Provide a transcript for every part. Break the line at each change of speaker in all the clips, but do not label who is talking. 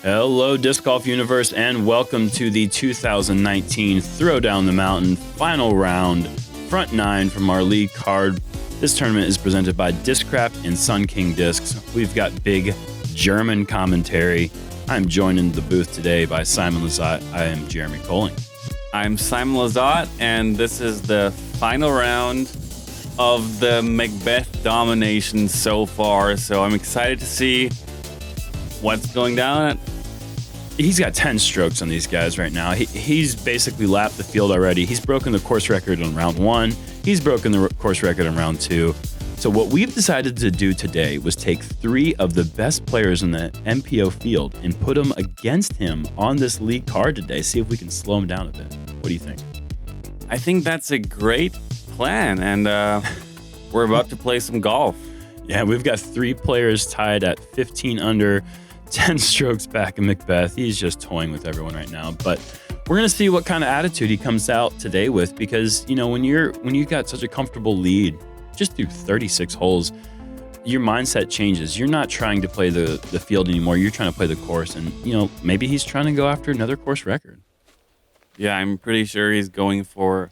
Hello, Disc Golf Universe, and welcome to the 2019 Throwdown the Mountain final round, front nine from our league card. This tournament is presented by Discraft and Sun King Discs. We've got big German commentary. I'm joined in the booth today by Simon Lizotte. I am Jeremy Koling.
I'm Simon Lizotte, and this is the final round of the McBeth domination so far. So I'm excited to see what's going down.
He's got 10 strokes on these guys right now. He's basically lapped the field already. He's broken the course record on round one. He's broken the course record on round two. So what we've decided to do today was take three of the best players in the MPO field and put them against him on this league card today. See if we can slow him down a bit. What do you think?
I think that's a great plan, and we're about to play some golf.
Yeah, we've got three players tied at 15 under, 10 strokes back in McBeth. He's just toying with everyone right now. But we're going to see what kind of attitude he comes out today with, because, you know, when you got such a comfortable lead, just through 36 holes, your mindset changes. You're not trying to play the field anymore. You're trying to play the course. And, you know, maybe he's trying to go after another course record.
Yeah, I'm pretty sure he's going for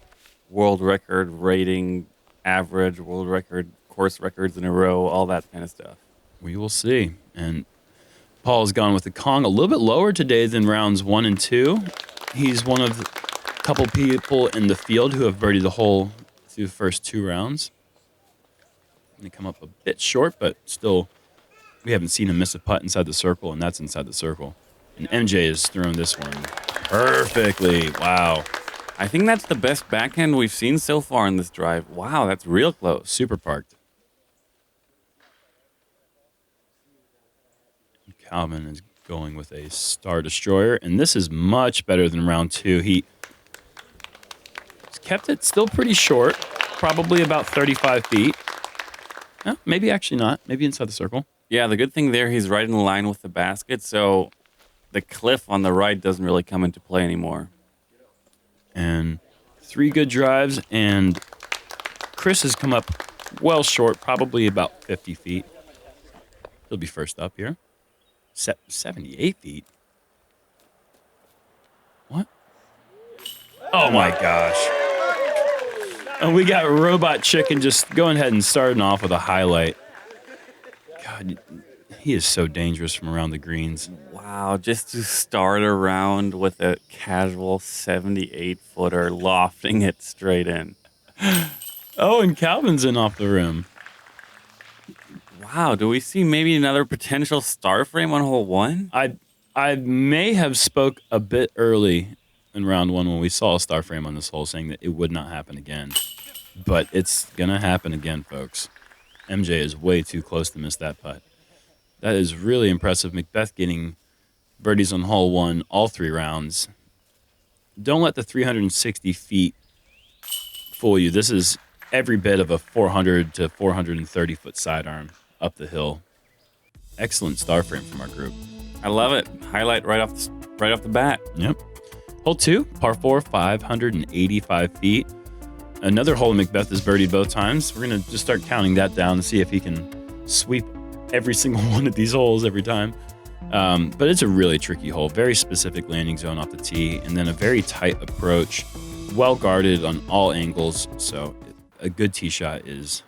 world record rating, average, world record, course records in a row, all that kind of stuff.
We will see. And Paul's gone with the Kong a little bit lower today than rounds 1 and 2. He's one of the couple people in the field who have birdied the hole through the first two rounds. They come up a bit short, but still, we haven't seen him miss a putt inside the circle, and that's inside the circle. And MJ has thrown this one perfectly. Wow.
I think that's the best backhand we've seen so far in this drive. Wow, that's real close.
Super parked. Calvin is going with a Star Destroyer, and this is much better than round two. He's kept it still pretty short, probably about 35 feet. No, maybe actually not. Maybe inside the circle.
Yeah, the good thing there, he's right in line with the basket, so the cliff on the right doesn't really come into play anymore.
And three good drives, and Chris has come up well short, probably about 50 feet. He'll be first up here. 78 feet? What? Oh my gosh. And we got Robot Chicken just going ahead and starting off with a highlight. God, he is so dangerous from around the greens.
Wow, just to start a round with a casual 78-footer, lofting it straight in.
Oh, and Calvin's in off the rim.
Wow, do we see maybe another potential star frame on hole one?
I may have spoke a bit early in round one when we saw a star frame on this hole, saying that it would not happen again. But it's going to happen again, folks. MJ is way too close to miss that putt. That is really impressive. McBeth getting birdies on hole one all three rounds. Don't let the 360 feet fool you. This is every bit of a 400 to 430 foot sidearm up the hill. Excellent star frame from our group.
I love it. Highlight right off the bat.
Yep. Hole two, par four, 585 feet. Another hole McBeth has birdied both times. We're going to just start counting that down and see if he can sweep every single one of these holes every time. But it's a really tricky hole. Very specific landing zone off the tee, and then a very tight approach, well guarded on all angles. So a good tee shot is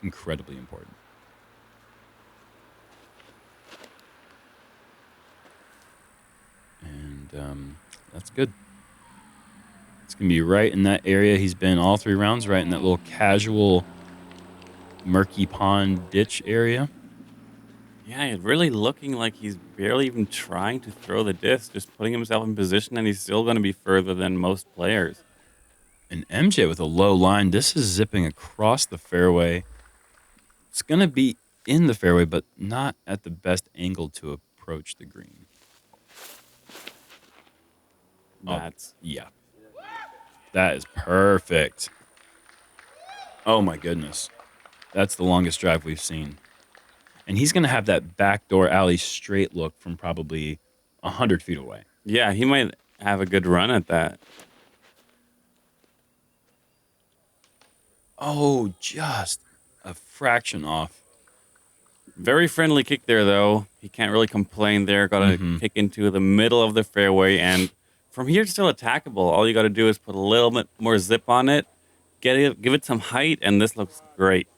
incredibly important. And that's good. It's going to be right in that area he's been all three rounds, right in that little casual murky pond ditch area.
Yeah, it's really looking like he's barely even trying to throw the disc, just putting himself in position, and he's still going to be further than most players.
And MJ with a low line. This is zipping across the fairway. It's going to be in the fairway, but not at the best angle to approach the green. Yeah. That is perfect. Oh, my goodness. That's the longest drive we've seen. And he's going to have that backdoor alley straight look from probably 100 feet away.
Yeah, he might have a good run at that.
Oh, just a fraction off.
Very friendly kick there, though. He can't really complain there. Got to kick into the middle of the fairway. And from here, it's still attackable. All you got to do is put a little bit more zip on it, give it some height, and this looks great.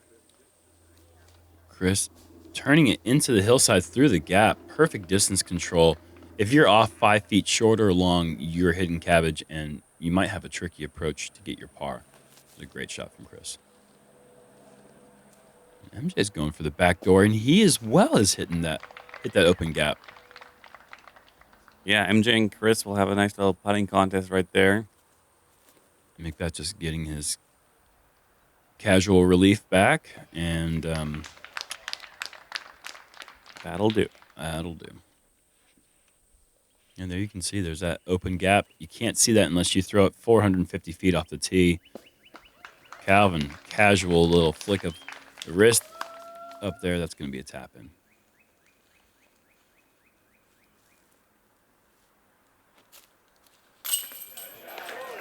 Chris turning it into the hillside through the gap. Perfect distance control. If you're off 5 feet short or long, you're hitting cabbage, and you might have a tricky approach to get your par. It's a great shot from Chris. And MJ's going for the back door, and he as well is hit that open gap.
Yeah, MJ and Chris will have a nice little putting contest right there.
McBeth just getting his casual relief back, and
that'll do.
That'll do. And there you can see there's that open gap. You can't see that unless you throw it 450 feet off the tee. Calvin, casual little flick of the wrist up there. That's going to be a tap in.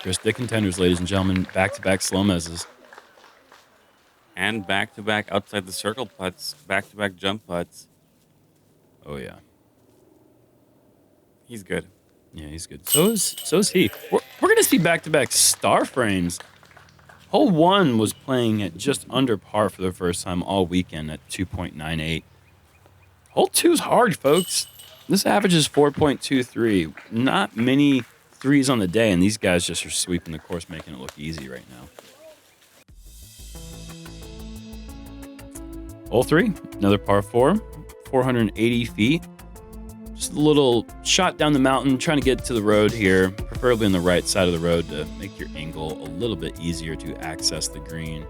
Chris, the contenders, ladies and gentlemen, back-to-back SloMez's.
And back-to-back outside the circle putts, back-to-back jump putts.
Oh, yeah.
He's good.
Yeah, he's good. So is he. We're going to see back-to-back star frames. Hole 1 was playing at just under par for the first time all weekend at 2.98. Hole 2's hard, folks. This average is 4.23. Not many threes on the day, and these guys just are sweeping the course, making it look easy right now. Hole 3, another par 4, 480 feet. Just a little shot down the mountain, trying to get to the road here, preferably on the right side of the road to make your angle a little bit easier to access the green.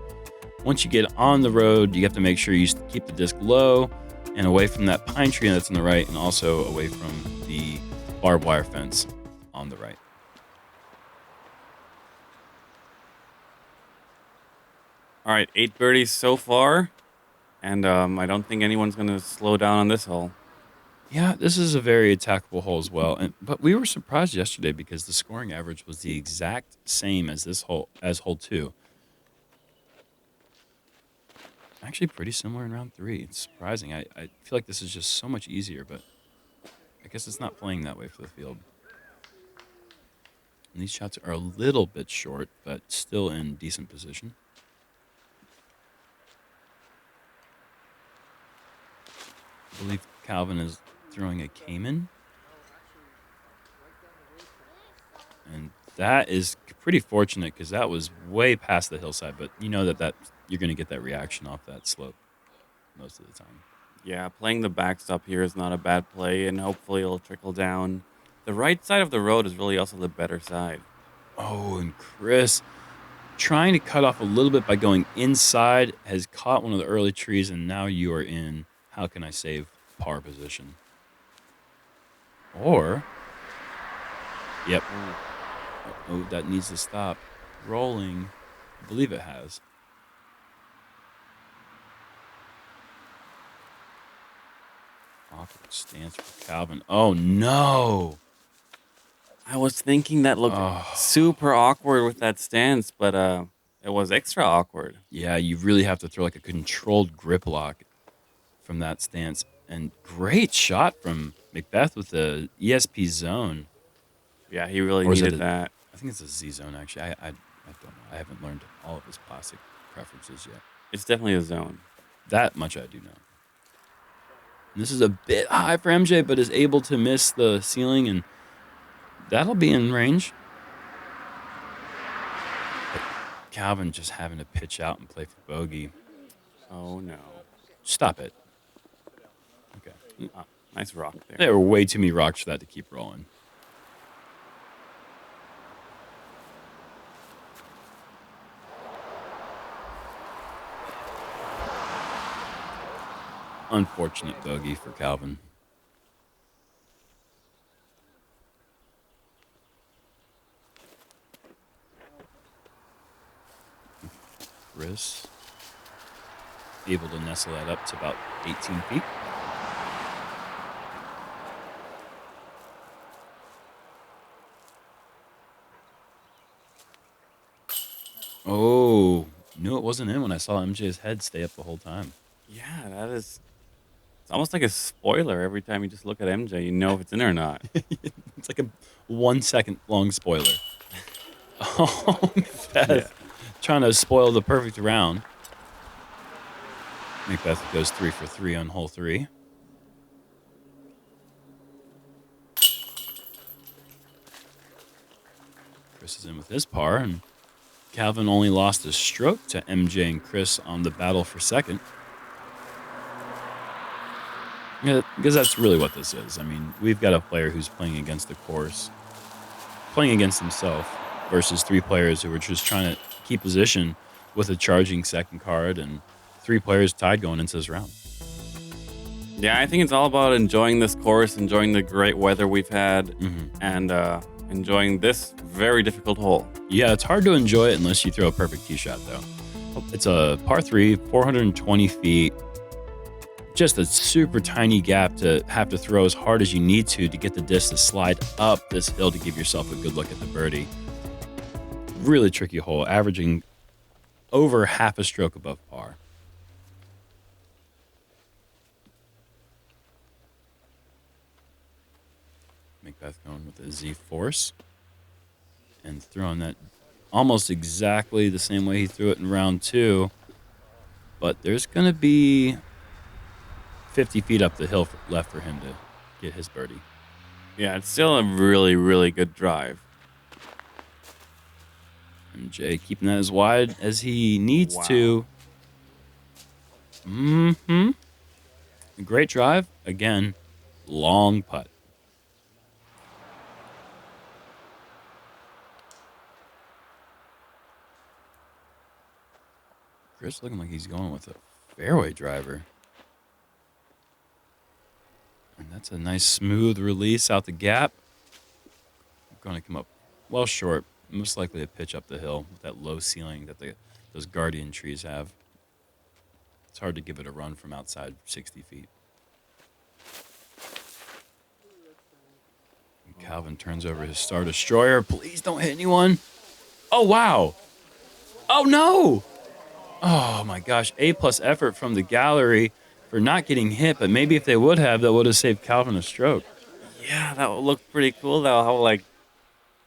Once you get on the road, you have to make sure you keep the disc low and away from that pine tree that's on the right, and also away from the barbed wire fence on the right.
All right, 8 birdies so far, and I don't think anyone's going to slow down on this hole.
Yeah, this is a very attackable hole as well. But we were surprised yesterday because the scoring average was the exact same as hole 2. Actually, pretty similar in round 3. It's surprising. I feel like this is just so much easier, but I guess it's not playing that way for the field. And these shots are a little bit short, but still in decent position. I believe Calvin is throwing a Cayman. And that is pretty fortunate because that was way past the hillside, but you know that you're going to get that reaction off that slope most of the time.
Yeah, playing the backstop here is not a bad play, and hopefully it'll trickle down. The right side of the road is really also the better side.
Oh, and Chris, trying to cut off a little bit by going inside, has caught one of the early trees, and now you are in, how can I save, par position. Or, yep. Oh, that needs to stop. Rolling. I believe it has. Awkward stance for Calvin. Oh, no.
I was thinking that looked super awkward with that stance, but it was extra awkward.
Yeah, you really have to throw like a controlled grip lock from that stance. And great shot from McBeth with the ESP zone.
Yeah, he really needed that.
I think it's a Z zone, actually. I don't know. I haven't learned all of his plastic preferences yet.
It's definitely a zone.
That much I do know. And this is a bit high for MJ, but is able to miss the ceiling, and that'll be in range. But Calvin just having to pitch out and play for bogey.
Oh, no.
Stop it. Okay.
Nice rock there.
There were way too many rocks for that to keep rolling. Unfortunate bogey for Calvin. Chris able to nestle that up to about 18 feet. Oh, knew it wasn't in when I saw MJ's head stay up the whole time.
Yeah, that is It's almost like a spoiler every time you just look at MJ. You know if it's in or not.
It's like a 1 second long spoiler. Oh, McBeth trying to spoil the perfect round. McBeth goes 3 for 3 on hole 3. Chris is in with his par, and Calvin only lost a stroke to MJ and Chris on the battle for second. Yeah, because that's really what this is. I mean, we've got a player who's playing against the course, playing against himself, versus 3 players who were just trying to keep position with a charging second card, and 3 players tied going into this round.
Yeah, I think it's all about enjoying this course, enjoying the great weather we've had, and enjoying this very difficult hole.
Yeah, it's hard to enjoy it unless you throw a perfect tee shot, though. It's a par 3, 420 feet. Just a super tiny gap to have to throw as hard as you need to get the disc to slide up this hill to give yourself a good look at the birdie. Really tricky hole, averaging over half a stroke above par. McBeth going with a Z force and throwing that almost exactly the same way he threw it in round 2. But there's going to be 50 feet up the hill left for him to get his birdie.
Yeah, it's still a really, really good drive.
And Jay keeping that as wide as he needs to. Great drive. Again, long putt. Chris looking like he's going with a fairway driver. And that's a nice smooth release out the gap. Going to come up well short. Most likely a pitch up the hill with that low ceiling that those guardian trees have. It's hard to give it a run from outside 60 feet. And Calvin turns over his Star Destroyer. Please don't hit anyone. Oh, wow. Oh, no. Oh, my gosh. A-plus effort from the gallery for not getting hit, but maybe if they would have, that would have saved Calvin a stroke.
Yeah, that looked pretty cool, though. How, like,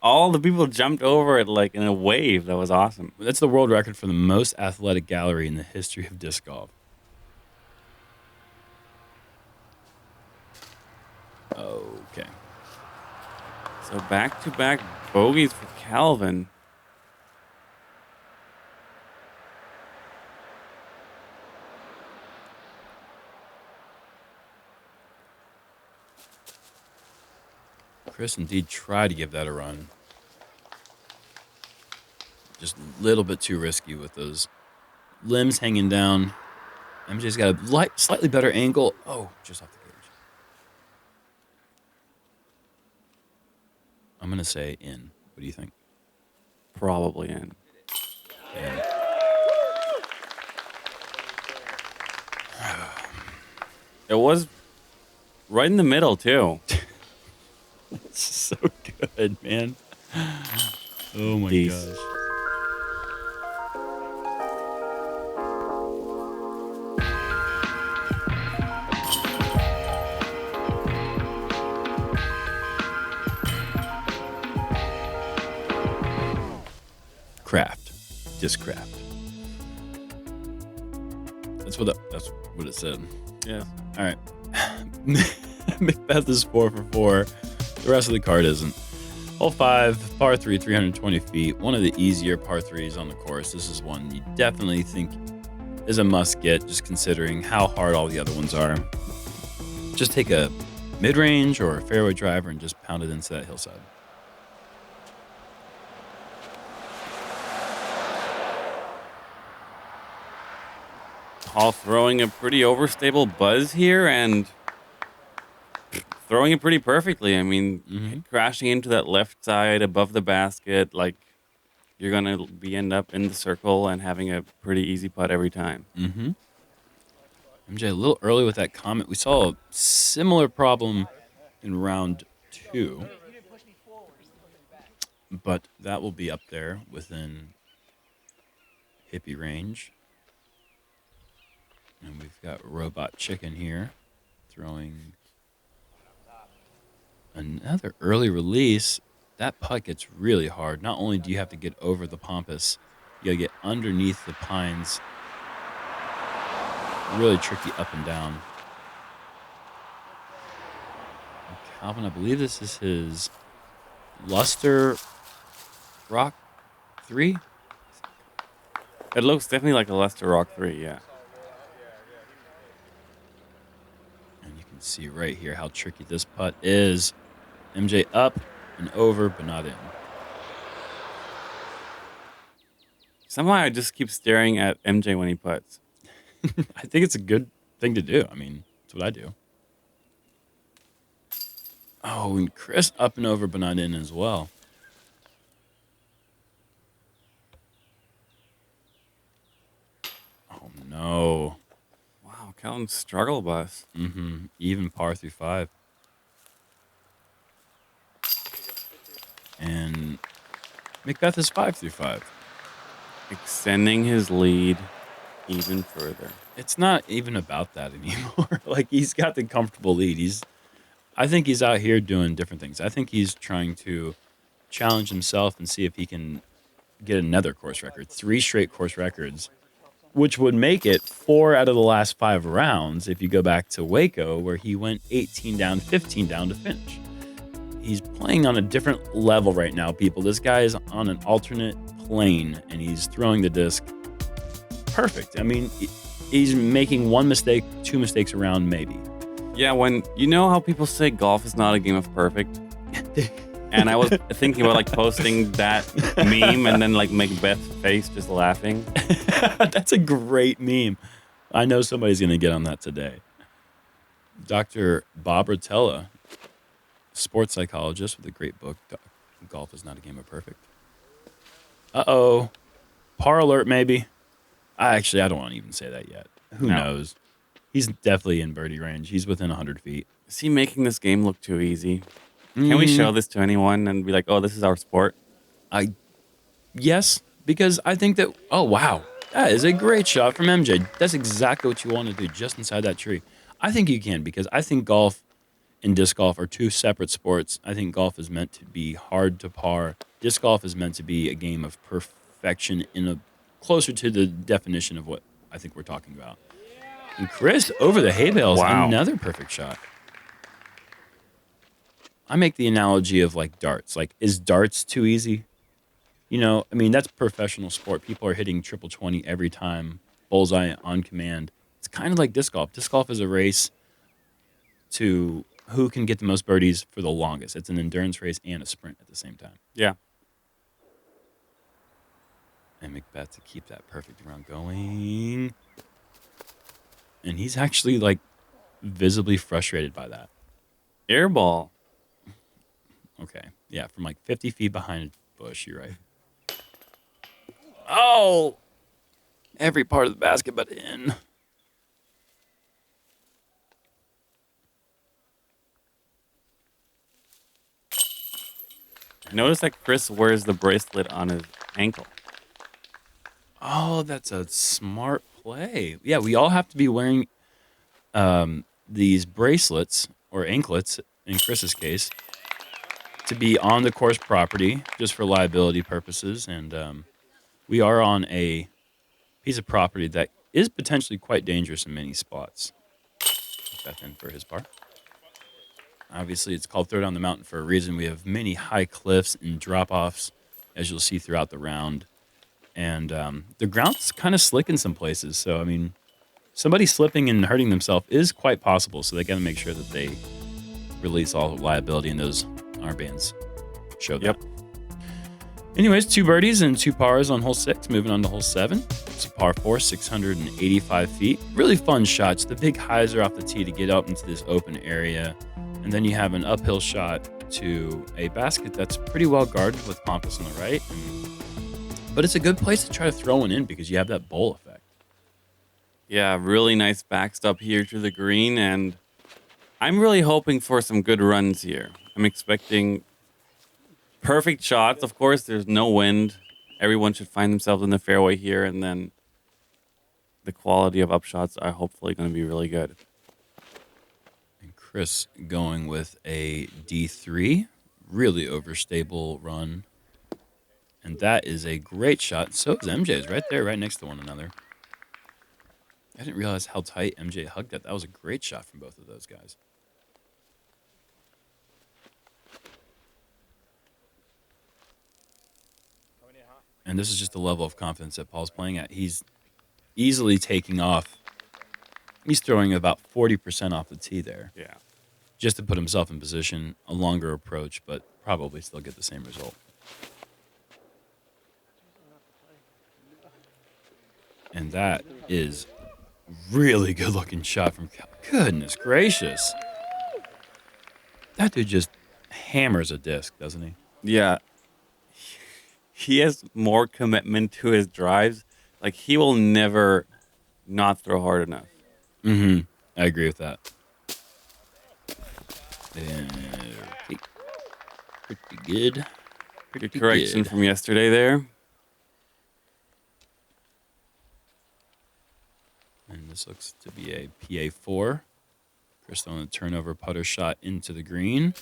all the people jumped over it, like, in a wave. That was awesome.
That's the world record for the most athletic gallery in the history of disc golf. Okay.
So back-to-back bogeys for Calvin.
Chris indeed tried to give that a run. Just a little bit too risky with those limbs hanging down. MJ's got a slightly better angle. Oh, just off the cage. I'm going to say in. What do you think?
Probably in.
In.
It was right in the middle, too.
So good, man. Oh, my gosh. Craft. Discraft. That's what it said.
Yeah.
All right. McBeth is 4 for 4. The rest of the card isn't. Hole 5, par 3, 320 feet. One of the easier par 3s on the course. This is one you definitely think is a must get, just considering how hard all the other ones are. Just take a mid-range or a fairway driver and just pound it into that hillside.
Paul throwing a pretty overstable buzz here and throwing it pretty perfectly. I mean, crashing into that left side above the basket, like you're going to end up in the circle and having a pretty easy putt every time.
MJ, a little early with that comment. We saw a similar problem in round 2, but that will be up there within hippie range. And we've got Robot Chicken here. throwing another early release. That putt gets really hard. Not only do you have to get over the pampas, you gotta get underneath the pines. Really tricky up and down. Calvin, I believe this is his Luster Rock 3.
It looks definitely like a Luster Rock 3, yeah.
And you can see right here how tricky this putt is. MJ up and over, but not in.
Somehow I just keep staring at MJ when he putts.
I think it's a good thing to do. I mean, that's what I do. Oh, and Chris up and over, but not in as well. Oh, no.
Wow, Calvin's struggle bus.
Even par through 5. And McBeth is 5 through 5.
Extending his lead even further.
It's not even about that anymore. Like, he's got the comfortable lead. I think he's out here doing different things. I think he's trying to challenge himself and see if he can get another course record. 3 straight course records, which would make it 4 out of the last 5 rounds if you go back to Waco, where he went 18 down, 15 down to finish. He's playing on a different level right now, people. This guy is on an alternate plane, and he's throwing the disc perfect. I mean, he's making 1 mistake, 2 mistakes around, maybe.
Yeah, when you know how people say golf is not a game of perfect, and I was thinking about like posting that meme and then like McBeth's face just laughing.
That's a great meme. I know somebody's going to get on that today. Dr. Bob Rotella, sports psychologist with a great book, Golf is Not a Game of Perfect. Uh-oh. Par alert, maybe. I don't want to even say that yet. Who knows? He's definitely in birdie range. He's within 100 feet.
Is he making this game look too easy? Can we show this to anyone and be like, oh, this is our sport?
Yes, because I think that, oh, wow. That is a great shot from MJ. That's exactly what you want to do, just inside that tree. I think you can, because I think golf and disc golf are 2 separate sports. I think golf is meant to be hard to par. Disc golf is meant to be a game of perfection closer to the definition of what I think we're talking about. And Chris over the hay bales, another perfect shot. I make the analogy of like darts. Like, is darts too easy? You know, I mean, that's professional sport. People are hitting triple 20 every time, bullseye on command. It's kind of like disc golf. Disc golf is a race to who can get the most birdies for the longest. It's an endurance race and a sprint at the same time.
Yeah.
And McBeth to keep that perfect round going. And he's actually, like, visibly frustrated by that.
Air ball.
Okay. Yeah, from like 50 feet behind a bush, you're right. Oh! Every part of the basket but in.
Notice that Chris wears the bracelet on his ankle.
Oh, that's a smart play. Yeah, we all have to be wearing these bracelets, or anklets, in Chris's case, to be on the course property, just for liability purposes. And we are on a piece of property that is potentially quite dangerous in many spots. Beth in for his par. Obviously, it's called Throw Down the Mountain for a reason. We have many high cliffs and drop-offs, as you'll see throughout the round. And the ground's kind of slick in some places. So, I mean, somebody slipping and hurting themselves is quite possible. So they got to make sure that they release all liability, and those armbands show that.
Yep.
Anyways, 2 birdies and 2 pars on hole 6. Moving on to hole 7. It's a par 4, 685 feet. Really fun shots. The big highs are off the tee to get up into this open area. And then you have an uphill shot to a basket that's pretty well guarded with pampas on the right. But it's a good place to try to throw one in because you have that bowl effect.
Yeah, really nice backstop here to the green, and I'm really hoping for some good runs here. I'm expecting perfect shots. Of course, there's no wind. Everyone should find themselves in the fairway here, and then the quality of upshots are hopefully going to be really good.
Chris going with a D3, really overstable run. And that is a great shot. So is MJ's right there, right next to one another. I didn't realize how tight MJ hugged that. That was a great shot from both of those guys. And this is just the level of confidence that Paul's playing at. He's easily taking off. He's throwing about 40% off the tee there.
Yeah.
Just to put himself in position, a longer approach, but probably still get the same result. And that is really good looking shot from Cal. Goodness gracious. That dude just hammers a disc, doesn't he?
Yeah. He has more commitment to his drives. Like, he will never not throw hard enough.
Mm-hmm. I agree with that. Okay. Pretty good.
Good correction from yesterday there.
And this looks to be a PA4. Chris throwing a turnover putter shot into the green.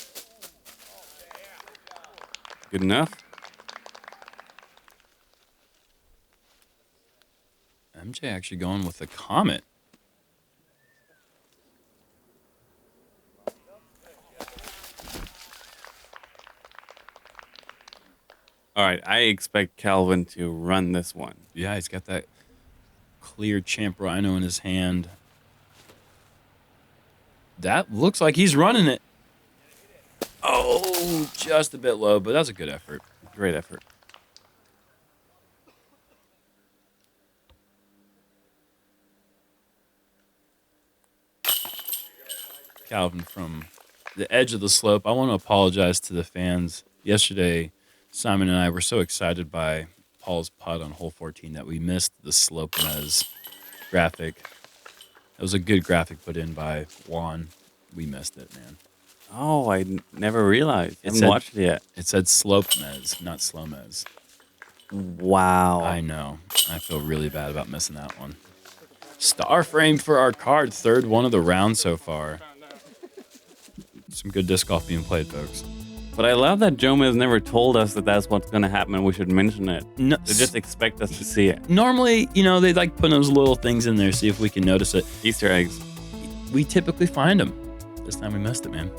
Good enough.
MJ actually going with the Comet.
All right, I expect Calvin to run this one.
Yeah, he's got that clear Champ Rhino in his hand. That looks like he's running it. Oh, just a bit low, but that's a good effort.
Great effort.
Calvin from the edge of the slope. I want to apologize to the fans. Yesterday, Simon and I were so excited by Paul's putt on hole 14 that we missed the SloMez graphic. It was a good graphic put in by Juan. We missed it, man.
Oh, I never realized. I haven't watched it yet.
It said SloMez, not SloMez.
Wow.
I know. I feel really bad about missing that one. Star frame for our card. Third one of the round so far. Some good disc golf being played, folks.
But I love that Jomez never told us that that's what's going to happen and we should mention it.
No,
They just expect us to see it.
normally, they like putting those little things in there, see if we can notice it.
Easter eggs.
We typically find them. This time we missed it, man.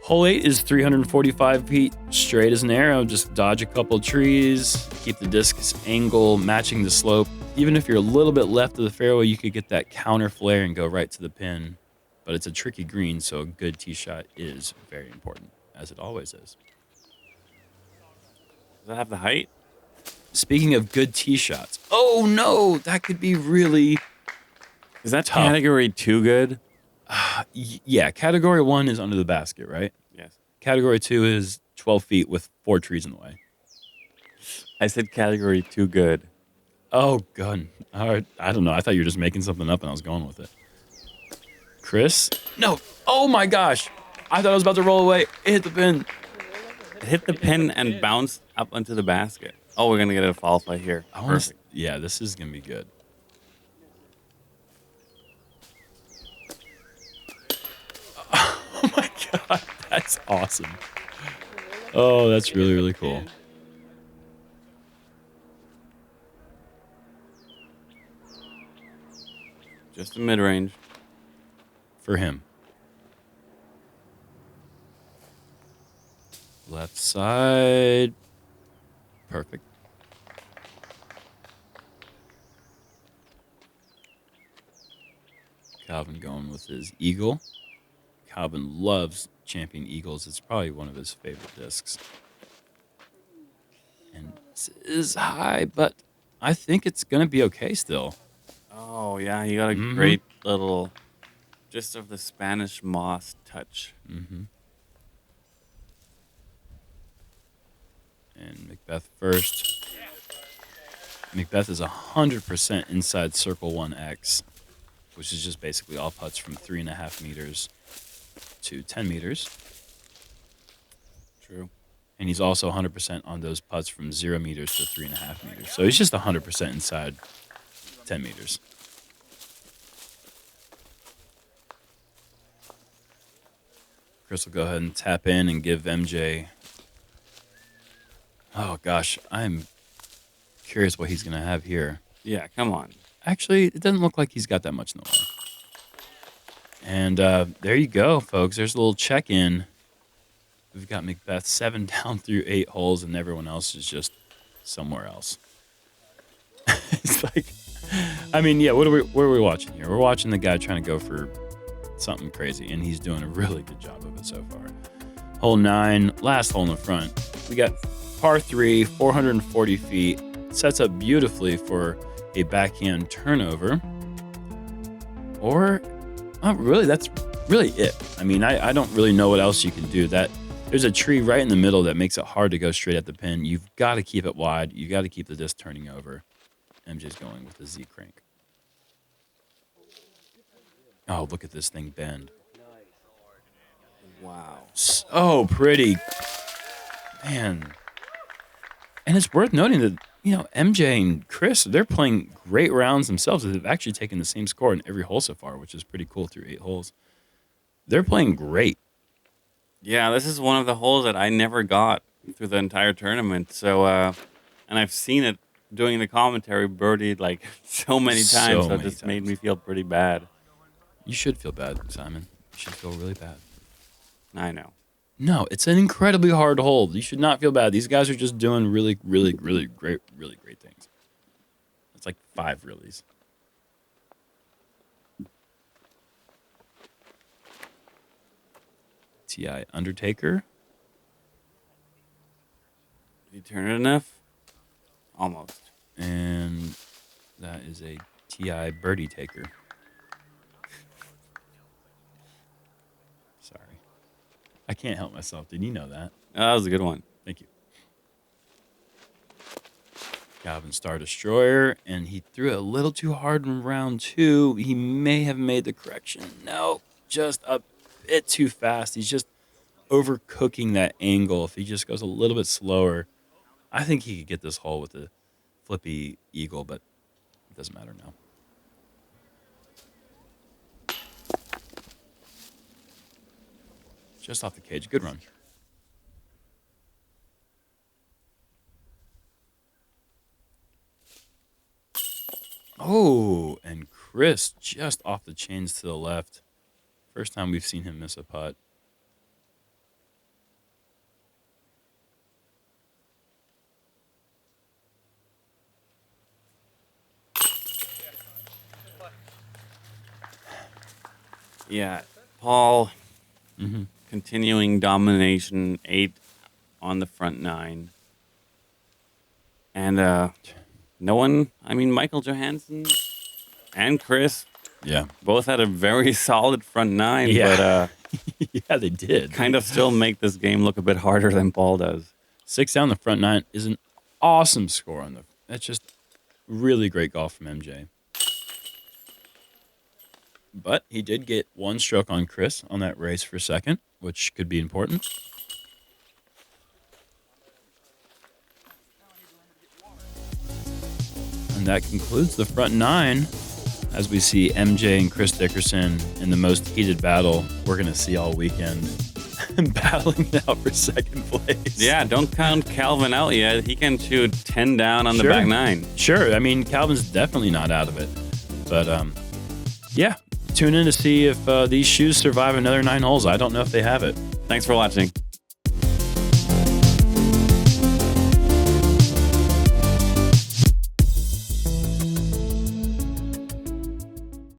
Hole 8 is 345 feet, straight as an arrow. Just dodge a couple trees, keep the disc's angle matching the slope. Even if you're a little bit left of the fairway, you could get that counter flare and go right to the pin. But it's a tricky green, so a good tee shot is very important, as it always is.
Does that have the height?
Speaking of good tee shots, oh no, that could be really
Is that
tough.
category 2 good?
Yeah, category 1 is under the basket, right?
Yes.
Category 2 is 12 feet with 4 trees in the way.
I said category 2 good.
Oh, God. All right. I don't know. I thought you were just making something up and I was going with it. Chris? No. Oh, my gosh. I thought I was about to roll away. It hit the pin.
It hit the pin and bounced up onto the basket. Oh, we're going to get a FollowFlight here. Perfect.
Yeah, this is going to be good. Oh, my God. That's awesome. Oh, that's really, really cool.
Just a mid-range.
For him. Left side. Perfect. Calvin going with his eagle. Calvin loves Champion Eagles. It's probably one of his favorite discs. And this is high, but I think it's going to be okay still.
Oh, yeah. You got a great little, just of the Spanish moss touch.
Mm-hmm. And McBeth first. McBeth is 100% inside circle 1X, which is just basically all putts from 3.5 meters to 10 meters.
True.
And he's also 100% on those putts from 0 meters to 3.5 meters. So he's just 100% inside 10 meters. Chris will go ahead and tap in and give MJ. Oh, gosh. I'm curious what he's going to have here.
Yeah, come on.
Actually, it doesn't look like he's got that much NoMez. And there you go, folks. There's a little check-in. We've got McBeth 7 down through 8 holes, and everyone else is just somewhere else. It's like, I mean, yeah, what are we watching here? We're watching the guy trying to go for something crazy, and he's doing a really good job of it so far. Hole 9, last hole in the front. We got par 3, 440 feet. Sets up beautifully for a backhand turnover. Or, oh, really, that's really it. I mean, I don't really know what else you can do. There's a tree right in the middle that makes it hard to go straight at the pin. You've got to keep it wide. You got to keep the disc turning over. MJ's going with the Z crank. Oh, look at this thing bend.
Wow.
So pretty. Man. And it's worth noting that, MJ and Chris, they're playing great rounds themselves. They've actually taken the same score in every hole so far, which is pretty cool through 8 holes. They're playing great.
Yeah, this is one of the holes that I never got through the entire tournament. So, and I've seen it doing the commentary birdied like so many times. So it just made me feel pretty bad.
You should feel bad, Simon. You should feel really bad.
I know.
No, it's an incredibly hard hole. You should not feel bad. These guys are just doing really, really, really great things. It's like 5 reallys. TI Undertaker.
Did he turn it enough? Almost.
And that is a TI Birdie Taker. Sorry. I can't help myself. Did you know that?
Oh, that was a good one.
Thank you. Calvin Star Destroyer, and he threw it a little too hard in round 2. He may have made the correction. No, just a bit too fast. He's just overcooking that angle. If he just goes a little bit slower, I think he could get this hole with the flippy eagle, but it doesn't matter now. Just off the cage. Good run. Oh, and Chris just off the chains to the left. First time we've seen him miss a putt.
Yeah, Paul continuing domination, 8 on the front 9. And no one, I mean, Michael Johansen and Chris, both had a very solid front 9, but
yeah, they did.
Kind of still make this game look a bit harder than Paul does.
6 down the front 9 is an awesome score on the. That's just really great golf from MJ. But he did get 1 stroke on Chris on that race for second, which could be important. And that concludes the front 9 as we see MJ and Chris Dickerson in the most heated battle we're going to see all weekend, battling it out for second place.
Yeah, don't count Calvin out yet. He can shoot 10 down on the back 9.
Sure. I mean, Calvin's definitely not out of it. But, yeah, tune in to see if these shoes survive another 9 holes. I don't know if they have it.
Thanks for watching.